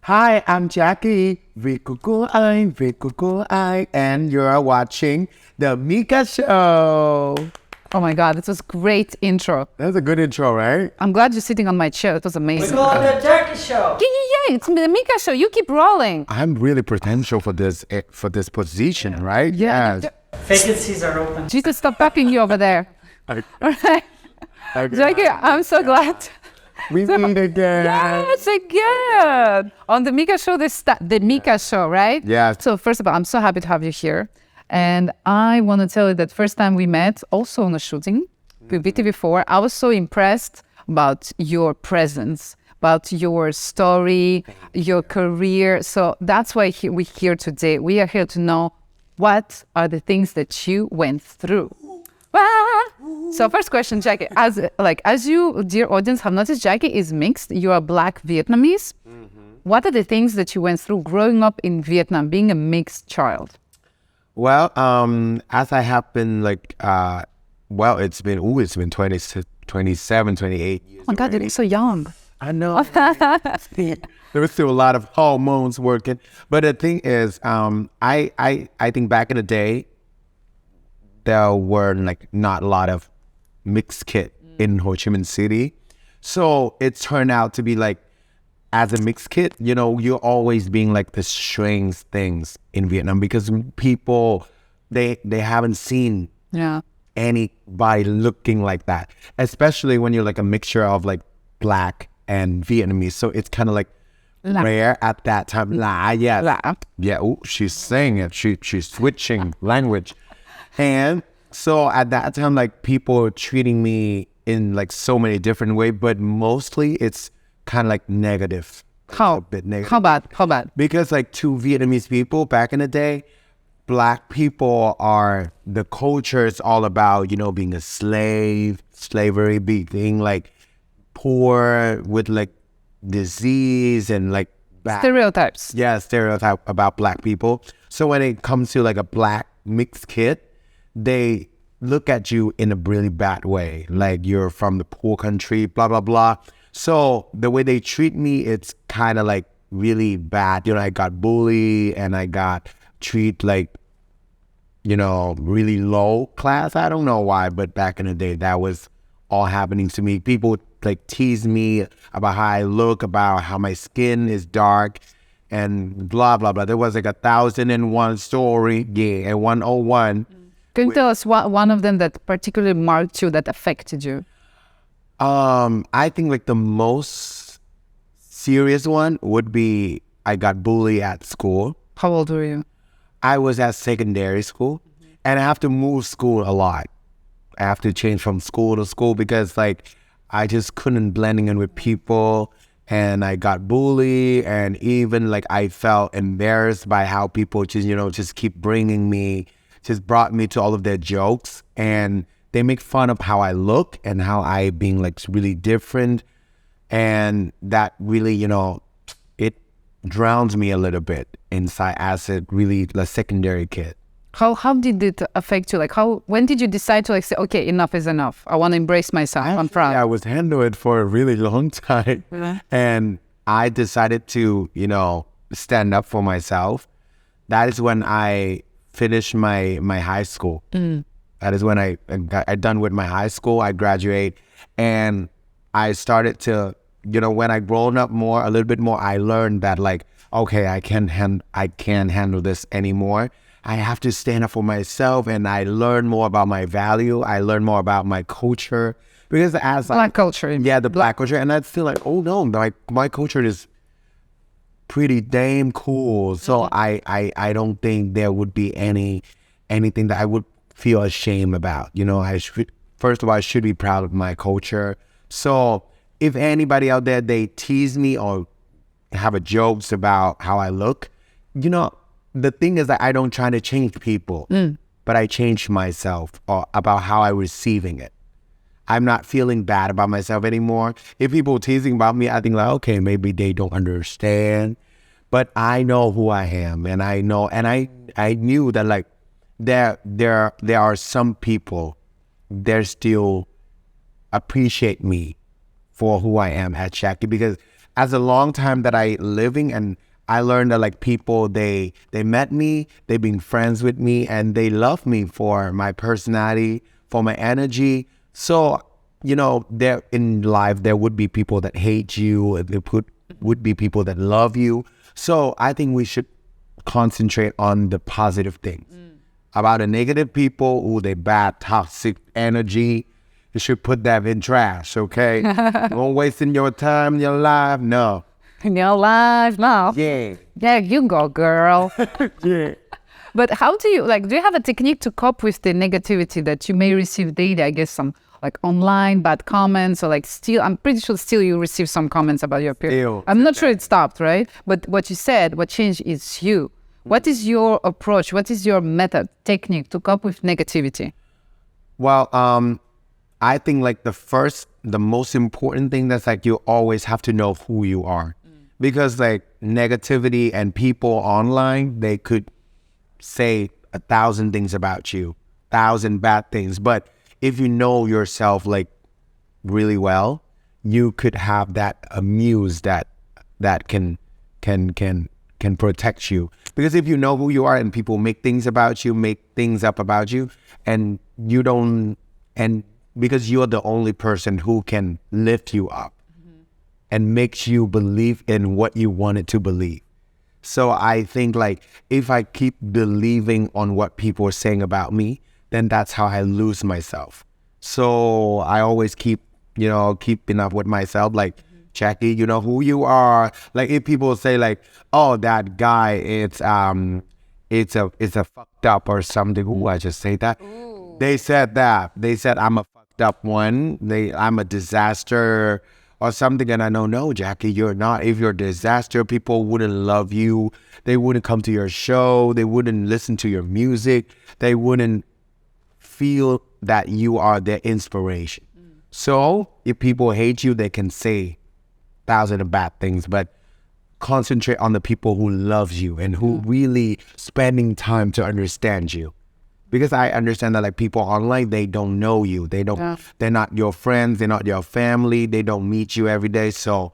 Hi, I'm Jackie, and you're watching the Micka Show. Oh my God, this was great intro. That's a good intro, right? I'm glad you're sitting on my chair. It was amazing. We call it the Jackie Show. Yeah, it's the Micka Show. You keep rolling. I'm really potential for this position, right? Yeah. Yes. Vacancies are open. Jesus, stop talking you over there. Okay. All right. Jackie, I'm so glad. We meet again. Yes, again. On the Micka Show, the Micka Show, right? Yeah. So first of all, I'm so happy to have you here. And I want to tell you that first time we met, also on a shooting with BTV4, I was so impressed about your presence, about your story, your career. So that's why we're here today. We are here to know what are the things that you went through. So first question, Jackie, as you, dear audience, have noticed, Jackie is mixed. You are Black Vietnamese. What are the things that you went through growing up in Vietnam, being a mixed child? Well, as I have been it's been 27, 28 years. Oh my God, you're so young. I know. There was still a lot of hormones working. But the thing is, I think back in the day, there were not a lot of mixed kid in Ho Chi Minh City. So it turned out to be as a mixed kid, you're always being the strange things in Vietnam because people, they haven't seen anybody looking like that, especially when you're a mixture of Black and Vietnamese. So it's kind of rare at that time. La, yes. La. Yeah, ooh, she's saying it. She's switching language. And so at that time, people treating me in so many different ways, but mostly it's kind of negative. How? A bit negative. How bad? Because to Vietnamese people back in the day, Black people the culture is all about, being a slave, slavery, being poor with disease and Stereotypes. Yeah, stereotype about Black people. So when it comes to a Black mixed kid, they look at you in a really bad way. You're from the poor country, blah, blah, blah. So the way they treat me, it's kind of really bad. I got bullied and I got treated really low class. I don't know why, but back in the day, that was all happening to me. People tease me about how I look, about how my skin is dark and blah, blah, blah. There was 1,001 story, and 101. Can you tell us one of them that particularly marked you, that affected you? I think the most serious one would be I got bullied at school. How old were you? I was at secondary school and I have to move school a lot. I have to change from school to school because I just couldn't blending in with people and I got bullied and even I felt embarrassed by how people just keep brought me to all of their jokes and they make fun of how I look and how I being really different. And that really, it drowns me a little bit inside as a really secondary kid. How did it affect you? When did you decide to say, okay, enough is enough. I want to embrace myself. I'm proud. I was handling it for a really long time. And I decided to, stand up for myself. That is when I finished my high school. That is when I done with my high school. I graduate and I started to, when I grown up a little bit more, I learned that okay, I can't handle this anymore. I have to stand up for myself and I learned more about my value. I learned more about my culture because as Black culture. Yeah, the Black culture. And I feel oh no, my culture is pretty damn cool. So I don't think there would be anything that I would feel ashamed about. First of all, I should be proud of my culture. So if anybody out there, they tease me or have a jokes about how I look, the thing is that I don't try to change people, but I change myself or about how I'm receiving it. I'm not feeling bad about myself anymore. If people teasing about me, I think okay, maybe they don't understand, but I know who I am and I know, and I knew that there are some people, they still appreciate me for who I am at Shaki because as a long time that I living, and I learned that like people, they met me, they've been friends with me, and they love me for my personality, for my energy. So, you know, there in life, there would be people that hate you, there would be people that love you. So I think we should concentrate on the positive things. About the negative people, ooh, they bad, toxic energy. You should put that in trash, okay? Don't wasting your time, your life, no. In your life now. Yeah. Yeah, you go, girl. Yeah. But how do you you have a technique to cope with the negativity that you may receive daily? I guess some like online bad comments, or like still, I'm pretty sure still you receive some comments about your appearance. Still. I'm not sure it stopped, right? But what you said, what changed is you. What is your approach? What is your method, technique to cope with negativity? Well, I think like the most important thing that's like you always have to know who you are. Because like negativity and people online, they could say 1,000 things about you, 1,000 bad things. But if you know yourself like really well, you could have that muse that can protect you. Because if you know who you are and people make things about you, make things up about you, and you don't, and because you're the only person who can lift you up and makes you believe in what you wanted to believe. So I think like if I keep believing on what people are saying about me, then that's how I lose myself. So I always keeping up with myself, like, Jackie, you know who you are. Like if people say like, oh, that guy, it's a fucked up or something. Ooh, I just say that. Ooh. They said that. They said I'm a fucked up one. I'm a disaster or something. And I know, no, Jackie, you're not. If you're a disaster, people wouldn't love you. They wouldn't come to your show. They wouldn't listen to your music. They wouldn't feel that you are their inspiration. So if people hate you, they can say 1,000 of bad things, but concentrate on the people who loves you and who really spending time to understand you. Because I understand that like people online, they don't know you. They're not your friends. They're not your family. They don't meet you every day. So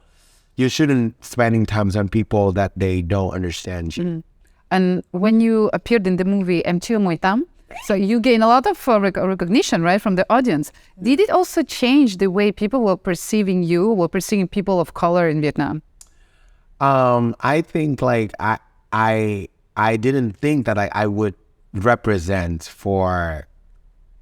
you shouldn't spending time on people that they don't understand you. And when you appeared in the movie Em Chưa Mùi Tắm, so you gain a lot of recognition, right, from the audience. Did it also change the way people were perceiving you, were perceiving people of color in Vietnam? I think like I didn't think that I would represent for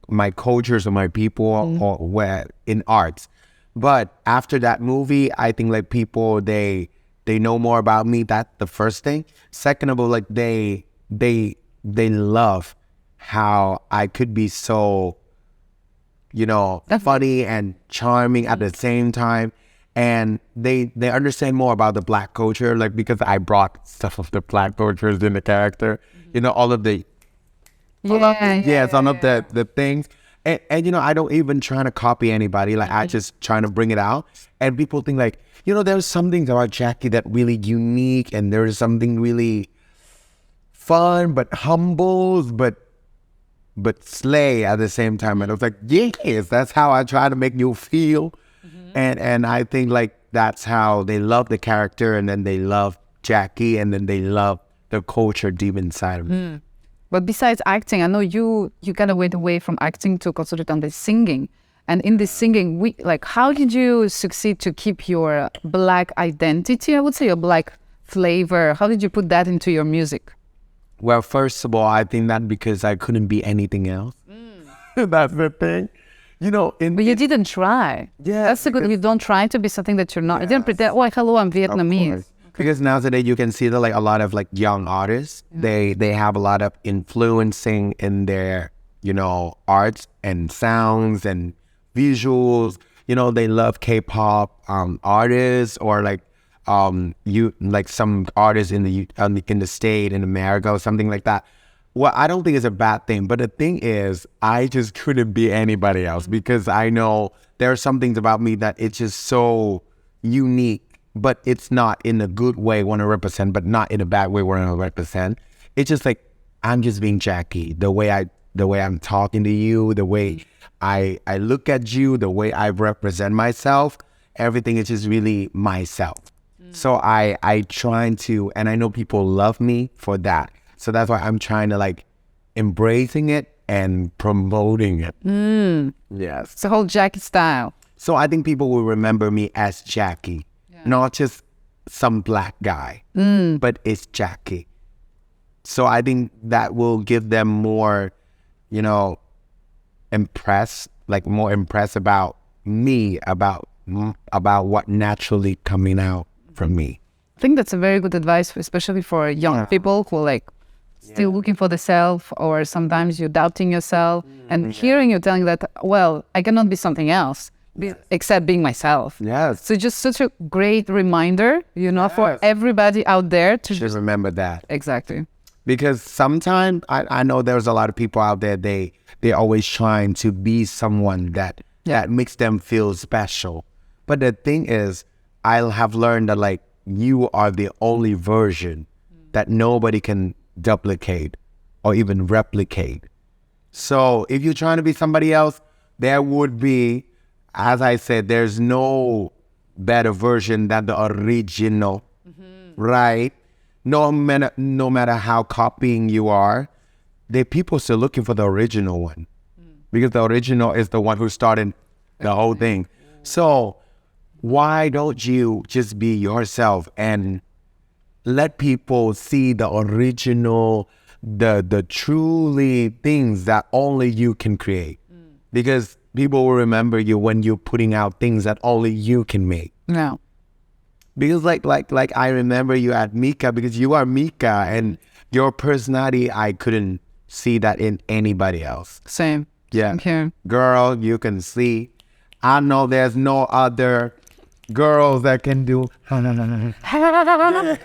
my cultures or my people or where in arts. But after that movie, I think like people they know more about me. That's the first thing. Second of all, like they love how I could be so, funny and charming at the same time. And they understand more about the Black culture, like because I brought stuff of the Black cultures in the character, all of the some of the things. And I don't even try to copy anybody. Like I just trying to bring it out. And people think like, there's something about Jackie that really unique, and there's something really fun but humble but slay at the same time. And I was like, yes, that's how I try to make you feel. And I think like that's how they love the character, and then they love Jackie, and then they love the culture deep inside of me. But besides acting, I know you kind of went away from acting to concentrate on the singing. And in the singing, how did you succeed to keep your Black identity, I would say, your Black flavor? How did you put that into your music? Well, first of all, I think that because I couldn't be anything else. That's the thing. But you didn't try. Yeah. That's the good. You don't try to be something that you're not. You didn't pretend, hello, I'm Vietnamese. Because nowadays you can see that like a lot of like young artists, they have a lot of influencing in their, arts and sounds and visuals. They love K-pop artists, or like some artists in the state in America or something like that. Well, I don't think it's a bad thing, but the thing is, I just couldn't be anybody else, because I know there are some things about me that it's just so unique, but it's not in a good way 100%, but not in a bad way 100%. It's just like I'm just being Jackie, the way I'm talking to you, the way I look at you, the way I represent myself. Everything is just really myself. So I trying to, and I know people love me for that. So that's why I'm trying to like embracing it and promoting it. Yes. It's the whole Jackie style. So I think people will remember me as Jackie, not just some black guy, but it's Jackie. So I think that will give them more, more impressed about me, about what naturally coming out from me. I think that's a very good advice, especially for young people who like still looking for the self, or sometimes you're doubting yourself, and hearing you telling that, well, I cannot be something else except being myself. Yes. So just such a great reminder, for everybody out there to Just remember that. Exactly. Because sometimes I know there's a lot of people out there, they're always trying to be someone that makes them feel special. But the thing is, I have learned that like you are the only version that nobody can duplicate or even replicate. So if you're trying to be somebody else, there would be, as I said, there's no better version than the original, right? No matter how copying you are, the people still looking for the original one, because the original is the one who started the whole thing. So why don't you just be yourself and let people see the original, the truly things that only you can create? Because people will remember you when you're putting out things that only you can make. Yeah. Because like I remember you at Micka, because you are Micka, and your personality, I couldn't see that in anybody else. Same. Yeah. Same here. Girl, you can see. I know there's no other girls that can do.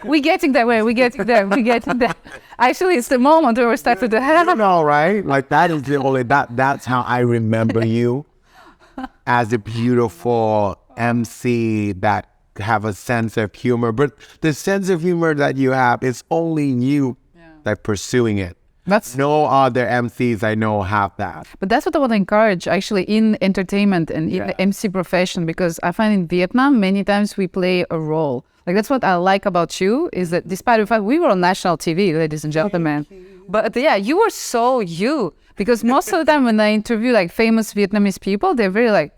We getting that way. We getting there. Actually, it's the moment where we start to do. You know, right? Like that is the only that's how I remember you, as a beautiful MC that have a sense of humor. But the sense of humor that you have is only you that pursuing it. That's No other MCs I know have that. But that's what I want to encourage actually in entertainment and in the MC profession, because I find in Vietnam, many times we play a role. Like that's what I like about you, is that despite the fact we were on national TV, ladies and gentlemen, but you were so you, because most of the time when I interview like famous Vietnamese people, they're very like,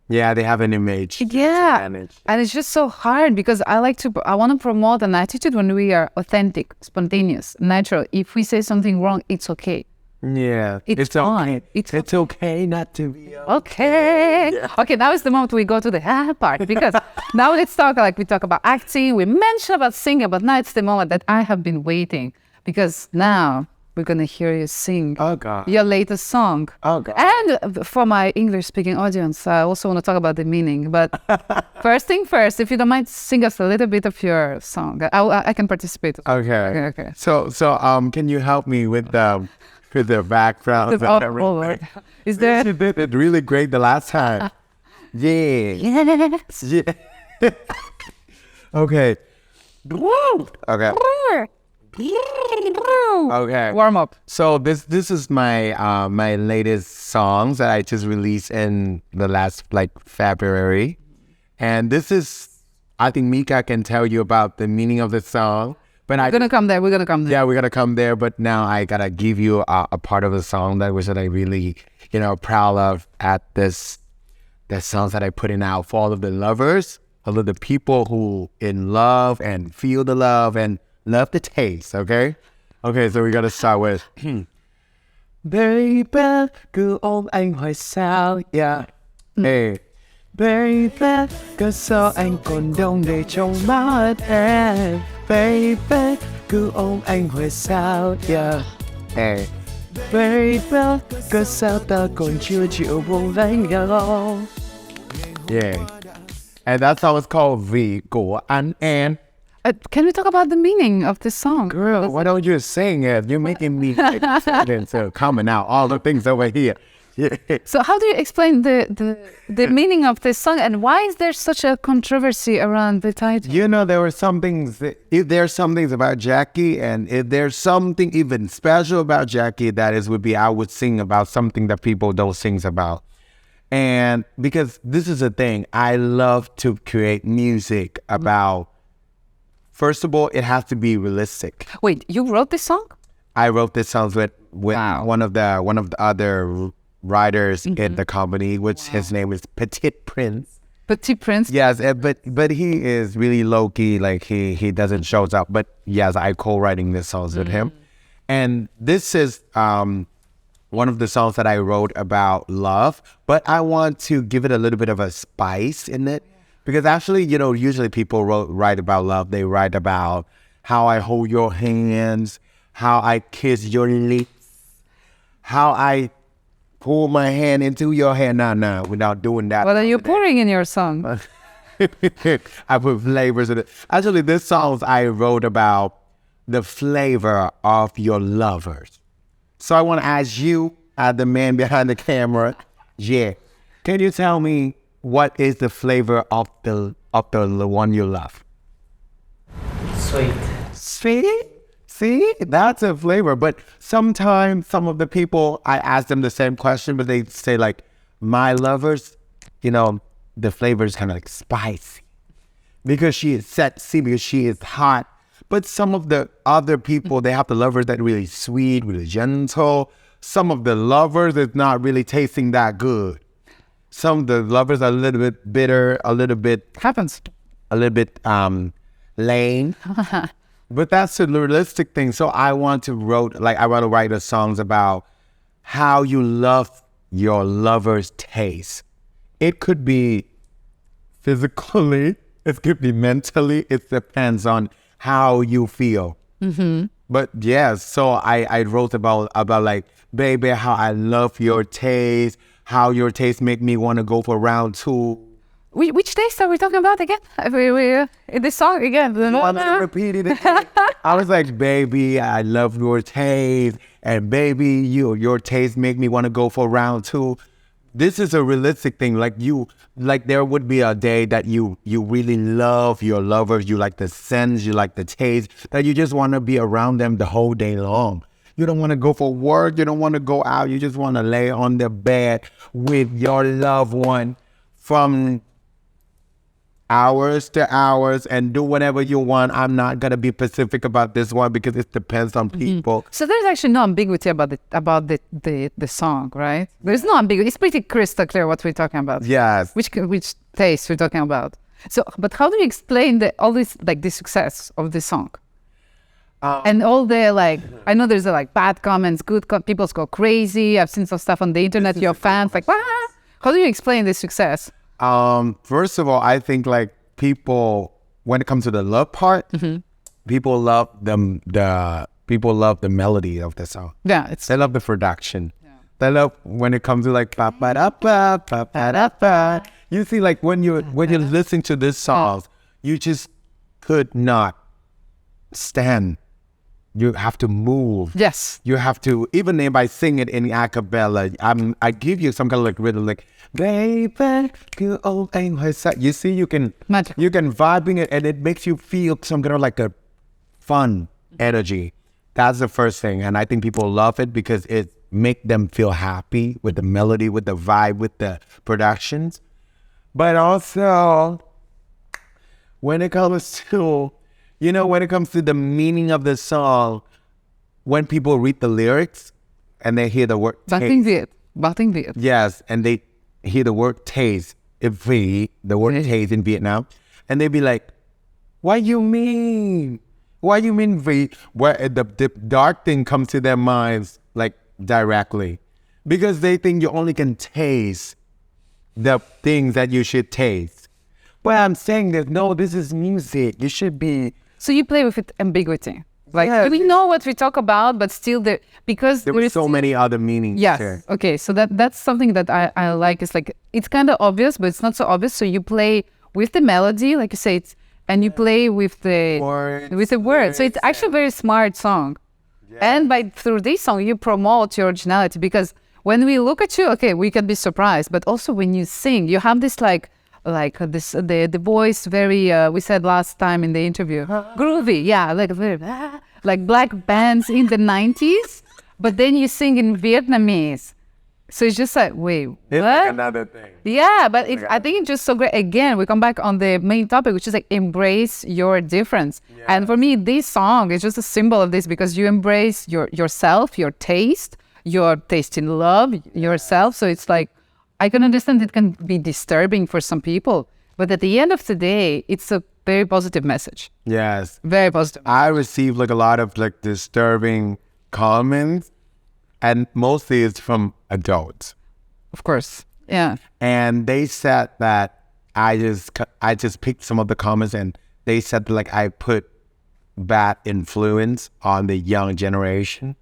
Yeah, they have an image. yeah, and it's just so hard, because I want to promote an attitude when we are authentic, spontaneous, natural. If we say something wrong, it's okay. Yeah, It's fine. okay. It's okay not to be Okay. Okay, now is the moment we go to the part, because now let's talk, we talk about acting, we mentioned about singing, but now it's the moment that I have been waiting, because now we're going to hear you sing Oh, God. your latest song. Oh, God. And for my English-speaking audience, I also want to talk about the meaning. But first thing first, if you don't mind, sing us a little bit of your song. I can participate. Okay. So, can you help me with the background? Oh, Lord. Is there... You did it really great the last time. Yeah. Yes. Yeah. Okay. Okay. Okay. Warm up. So this is my my latest songs that I just released in the last February, and this is, I think Micka can tell you about the meaning of the song. But We're gonna come there. Yeah, we're gonna come there. But now I gotta give you a part of the song that I really proud of at the songs that I put in out for all of the lovers, all of the people who in love and feel the love and love the taste. Okay, so we gotta start with Baby, cứ ôm anh hỏi sao. Yeah. Hey. Baby, cớ sao anh còn đông để trong mắt em. Baby, cứ ôm anh hỏi sao. Yeah. Hey. Baby, cớ sao ta còn chưa chịu buông lấy nhau. Yeah. And that song is called Vì của anh em. Can we talk about the meaning of this song? Girl, why don't you sing it? You're making me excited. So coming out, all the things over here. Yeah. So how do you explain the meaning of this song, and why is there such a controversy around the title? There were some things, if there's some things about Jackie, and if there's something even special about Jackie, that is would be I would sing about something that people don't sing about. And because this is a thing, I love to create music about, first of all, it has to be realistic. Wait, you wrote this song? I wrote this song with Wow. one of the other writers in the company, which his name is Petit Prince. Petit Prince? Yes, but he is really low key. Like he doesn't show up. But yes, I co-writing this songs with him, and this is one of the songs that I wrote about love. But I want to give it a little bit of a spice in it, because actually, usually people write about love. They write about how I hold your hands, how I kiss your lips, how I pull my hand into your hand. Nah, without doing that. What are you pouring in your song? I put flavors in it. Actually, this songs I wrote about the flavor of your lovers. So I want to ask you, the man behind the camera, can you tell me what is the flavor of the one you love? Sweet. Sweet? See, that's a flavor. But sometimes some of the people, I ask them the same question, but they say like, my lovers, the flavor is kind of like spicy because she is sexy, because she is hot. But some of the other people, they have the lovers that are really sweet, really gentle. Some of the lovers is not really tasting that good. Some of the lovers are a little bit bitter, a little bit lame. But that's a realistic thing. So I want to write the songs about how you love your lover's taste. It could be physically, it could be mentally. It depends on how you feel. But yes, so I wrote about like, baby, how I love your taste, how your taste make me want to go for round two. Which taste are we talking about again? In this song again? I'm gonna repeat it again. I was like, baby, I love your taste, and baby, your taste make me want to go for round two. This is a realistic thing. Like there would be a day that you really love your lovers. You like the scents, you like the taste, that you just want to be around them the whole day long. You don't want to go for work. You don't want to go out. You just want to lay on the bed with your loved one from hours to hours and do whatever you want. I'm not gonna be specific about this one because it depends on people. So there's actually no ambiguity about the song, right? There's no ambiguity. It's pretty crystal clear what we're talking about. Yes. Which taste we're talking about. So, but how do you explain all this, like the success of the song? And all the I know there's bad comments, people go crazy. I've seen some stuff on the internet. Your fans what? How do you explain the success? First of all, I think people, when it comes to the love part, people love people love the melody of the song. Yeah, they love the production. Yeah. They love when it comes to pa pa da pa pa pa da pa. You see, when you're listening to this song, you just could not stand. You have to move. Yes. You have to, even if I sing it in a cappella, I give you some kind of rhythm, baby, you see, you can vibing it, and it makes you feel some kind of a fun energy. That's the first thing, and I think people love it because it make them feel happy with the melody, with the vibe, with the productions. But also, when it comes to the meaning of the song, when people read the lyrics and they hear the word taste. Batting Viet. Yes, and they hear the word taste, the word taste in Vietnam, and they be like, what you mean? What you mean V? Where the dark thing comes to their minds directly. Because they think you only can taste the things that you should taste. But I'm saying that, no, this is music. You should be... So you play with ambiguity. We know what we talk about, but still because there were so many other meanings. Yes. There. Okay. So that's something that I like. It's it's kind of obvious, but it's not so obvious. So you play with the melody, like you say, and you play with the words. So it's actually a very smart song. Yeah. And through this song, you promote your originality, because when we look at you, okay, we can be surprised, but also when you sing, you have this the voice very we said last time in the interview, groovy, yeah, like black bands in the 90s, but then you sing in Vietnamese, So it's just like, wait, It's what? like another thing. Yeah, but I think it's just so great. Again, we come back on the main topic, which is like embrace your difference. And for me, this song is just a symbol of this because you embrace yourself, your taste in love, yourself. So it's like, I can understand it can be disturbing for some people, but at the end of the day, it's a very positive message. Yes. Very positive. I received like a lot of like disturbing comments, and mostly it's from adults. Of course. Yeah. And they said that I just picked some of the comments, and they said like I put bad influence on the young generation.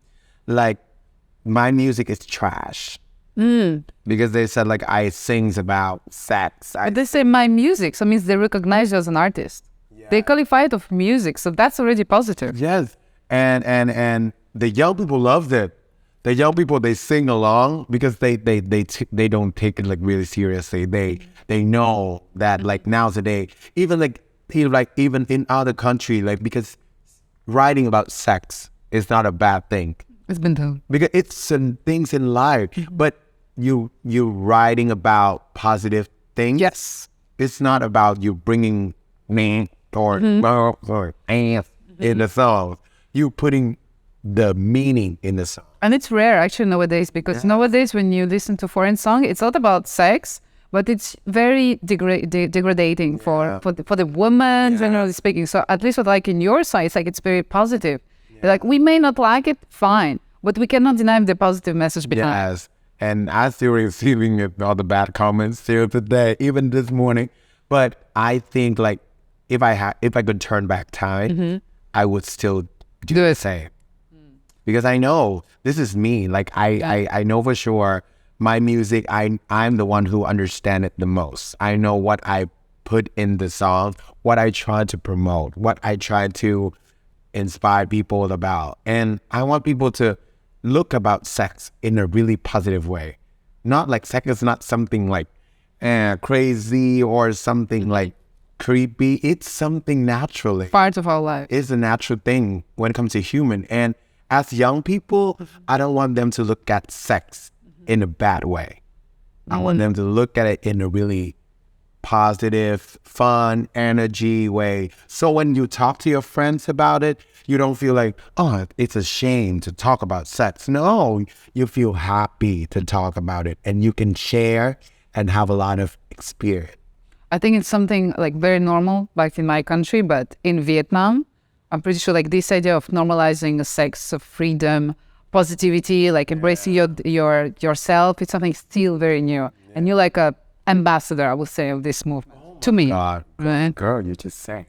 Like my music is trash. Because they said like I sings about sex. But they say my music, so it means they recognize you as an artist. They qualify it of music, so that's already positive. Yes. And the young people loved it. The young people, they sing along because they don't take it like really seriously. They know that like nowadays, even in other country, like because writing about sex is not a bad thing. It's been done. Because it's some things in life, but you writing about positive things. Yes. It's not about you bringing man or ass in the song. You putting the meaning in the song. And it's rare actually nowadays because nowadays when you listen to foreign song, it's not about sex, but it's very degrading for the woman, generally speaking. So at least what like in your side, it's like it's very positive. Like we may not like it, fine, but we cannot deny the positive message behind. Yes, and I still receiving all the bad comments still today, even this morning. But I think like if I could turn back time, I would still do the same. Because I know this is me. Like I know for sure my music, I'm the one who understand it the most. I know what I put in the song, what I try to promote, what I try to inspire people about. And I want people to look about sex in a really positive way. Not like sex is not something like crazy or something like creepy. It's something naturally. Part of our life. It's a natural thing when it comes to human. And as young people, I don't want them to look at sex in a bad way. I want them to look at it in a really positive, fun, energy way. So when you talk to your friends about it, you don't feel like, oh, it's a shame to talk about sex. No, you feel happy to talk about it, and you can share and have a lot of experience. I think it's something like very normal back in my country, but in Vietnam, I'm pretty sure like this idea of normalizing a sex of freedom, positivity, like embracing yourself, it's something still very new. And you're like a ambassador, I would say, of this movement to me. God, Right? girl, you just say.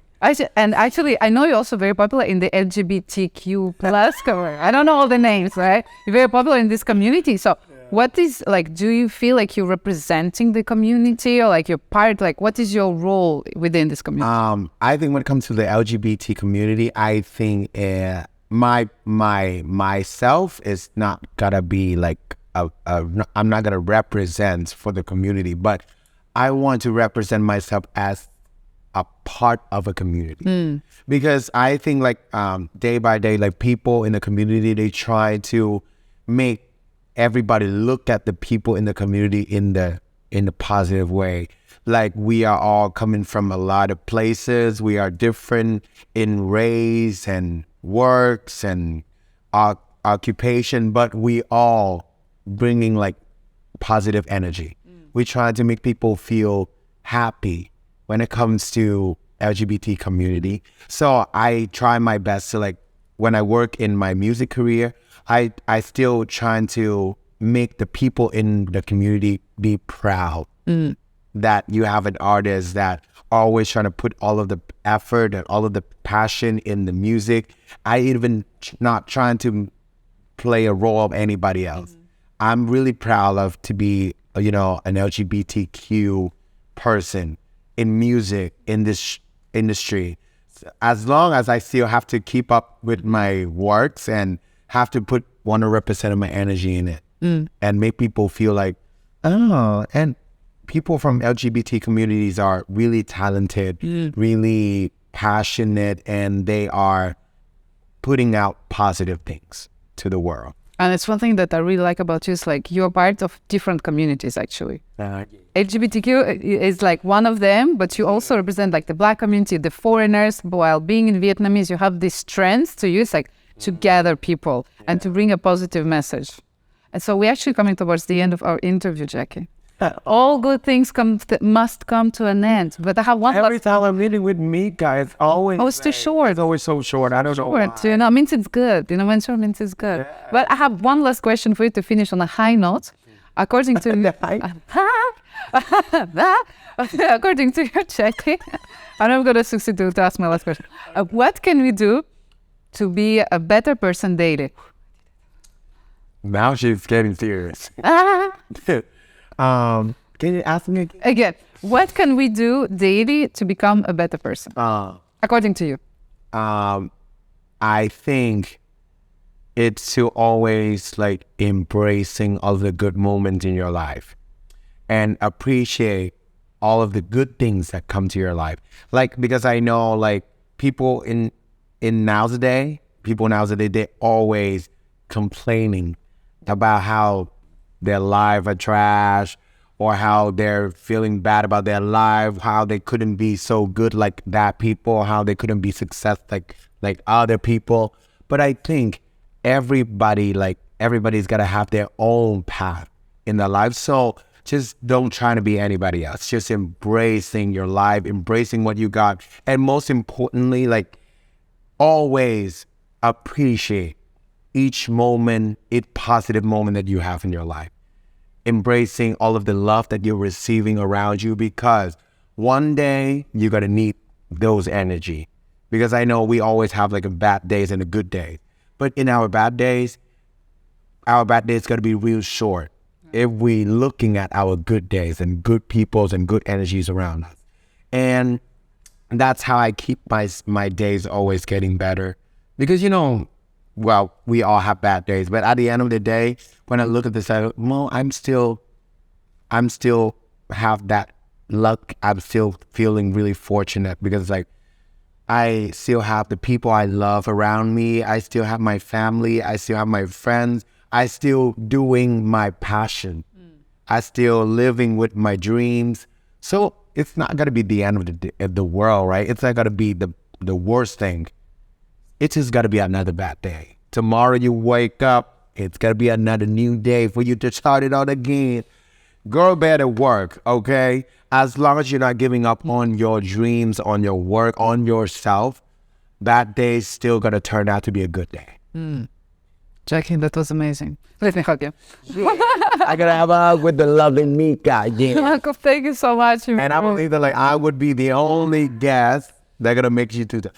And actually, I know you're also very popular in the LGBTQ plus cover. I don't know all the names, right? You're very popular in this community. So what is like, do you feel like you're representing the community or like you're part, like what is your role within this community? I think when it comes to the LGBT community, I think myself is not gonna be like I'm not gonna represent for the community, but I want to represent myself as a part of a community. Because I think like day by day, like people in the community, they try to make everybody look at the people in the community in the positive way. Like we are all coming from a lot of places. We are different in race and works and occupation, but we all bringing like positive energy. We try to make people feel happy when it comes to LGBT community. So I try my best to like, when I work in my music career, I still trying to make the people in the community be proud that you have an artist that always trying to put all of the effort and all of the passion in the music. I even not trying to play a role of anybody else. I'm really proud of to be, an LGBTQ person in music, in this industry. As long as I still have to keep up with my works and have to put 100% of my energy in it and make people feel like, oh, and people from LGBT communities are really talented, really passionate, and they are putting out positive things to the world. And it's one thing that I really like about you is like you're part of different communities actually. LGBTQ is like one of them, but you also represent like the Black community, the foreigners. While being in Vietnamese, you have this strength to use like to gather people and to bring a positive message. And so we're actually coming towards the end of our interview, Jackie. All good things must come to an end. But I have one Every time I'm meeting with Micka, it's always it's too short. It's always so short. I don't know why. Short, you know, means it's good. You know, when short means it's good. Yeah. But I have one last question for you to finish on a high note. According to according to your Jackie, and I'm gonna succeed to ask my last question. What can we do to be a better person daily? Now she's getting serious. Can you ask me again? Again, what can we do daily to become a better person? According to you. I think it's to always like embracing all the good moments in your life and appreciate all of the good things that come to your life. Like, because I know like people nowadays, they're always complaining about how their life are trash or how they're feeling bad about their life, how they couldn't be so good like that people, how they couldn't be success like other people. But I think everybody's got to have their own path in their life. So just don't try to be anybody else. Just embracing your life, embracing what you got. And most importantly, like always appreciate each moment, each positive moment that you have in your life. Embracing all of the love that you're receiving around you, because one day you're going to need those energy. Because I know we always have like a bad days and a good day. But in our bad days going to be real short if we looking at our good days and good peoples and good energies around us. And that's how I keep my days always getting better. Because, you know, well, we all have bad days, but at the end of the day, when I look at this, well, I'm still have that luck. I'm still feeling really fortunate because like I still have the people I love around me. I still have my family. I still have my friends. I still doing my passion. I still living with my dreams. So it's not gonna be the end of the world, right? It's not gonna be the worst thing. It's just got to be another bad day. Tomorrow you wake up, it's got to be another new day for you to start it out again. Go better work, okay? As long as you're not giving up on your dreams, on your work, on yourself, that day's still going to turn out to be a good day. Jackie, that was amazing. Let me hug you. I got to have a hug with the lovely Micka. Yeah. Thank you so much. And I believe that like I would be the only guest that going to make you do that.